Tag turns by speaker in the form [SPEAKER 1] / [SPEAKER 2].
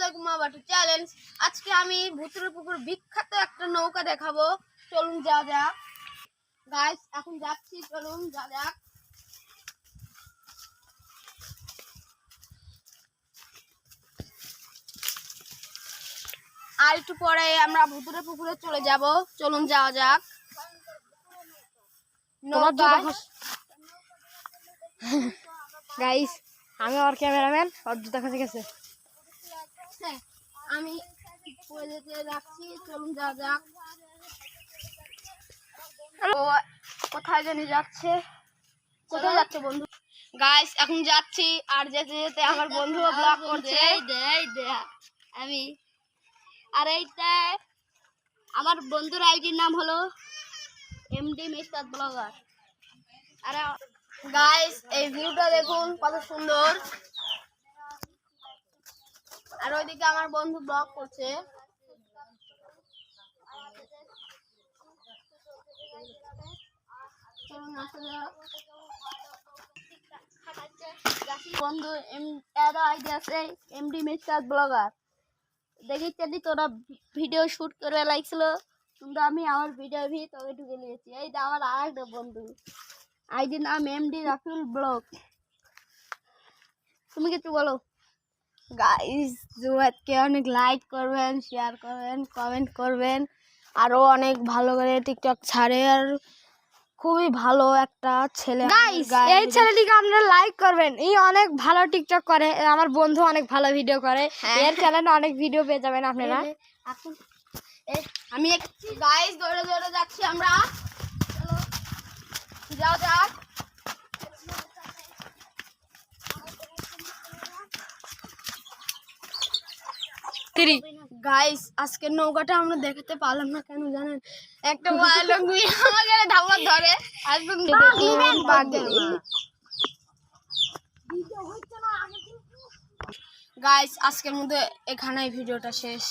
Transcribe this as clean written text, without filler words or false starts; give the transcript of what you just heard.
[SPEAKER 1] আলাইকুম আবারও চ্যালেঞ্জ। আজকে আমি ভুতুরে পুকুর বিখ্যাত একটা নৌকা দেখাবো। চলুন যা যাক গাইস, এখন যাচ্ছি, চলুন যা যাক। আর একটু পরে আমরা ভুতুরে পুকুরে চলে যাব, চলুন যাওয়া যাক।
[SPEAKER 2] গাইস, আমি আর ক্যামেরাম্যান আর জুতা খসে গেছে।
[SPEAKER 1] হ্যাঁ, আমি পরে যেতে যাচ্ছি, চলুন যাওয়া যাক। ও কোথায় জানি যাচ্ছে, কোথায় যাচ্ছে বন্ধু? গাইস, এখন যাচ্ছি, আর যেতে যেতে আমার বন্ধু ব্লগ করছে। আমি আর এইটা আমার বন্ধুর আইডির নাম হলো এমডি মিস্টার ব্লগার। আর গাইস, এই ভিউটা দেখুন কত সুন্দর। আর ওইদিকে আমার বন্ধু ব্লগ করছে। বন্ধু আইডি আছে এমডি মিস্টার ব্লগার। দেখেছি তোরা ভিডিও শুট করে লাগছিল, কিন্তু আমি আমার ভিডিও তোকে ঢুকে নিয়েছি। এই যে আমার আর একটা বন্ধু, আইডির নাম এমডি রাফিউল ব্লগ। তুমি কিছু বলো। গাইস, জুয়াদকে অনেক লাইক করবেন, শেয়ার করবেন, কমেন্ট করবেন। আরও অনেক ভালো করে টিকটক ছাড়ে, আর খুবই ভালো একটা ছেলে।
[SPEAKER 2] গাইস, এই ছেলেটিকে আপনারা লাইক করবেন। এই অনেক ভালো টিকটক করে, আমার বন্ধু অনেক ভালো ভিডিও করে। এর চ্যানেলে অনেক ভিডিও পেয়ে যাবেন আপনারা।
[SPEAKER 1] এখন আমি গাইস দৌড়ে দৌড়ে যাচ্ছি আমরা, চলো যাও যাক। গাইস, আজকের নৌকাটা আমরা দেখাতে পারলাম না, কেন জানেন? একটা আমাকে ধাওয়া ধরে। গাইস, আজকের মধ্যে এখানেই ভিডিওটা শেষ।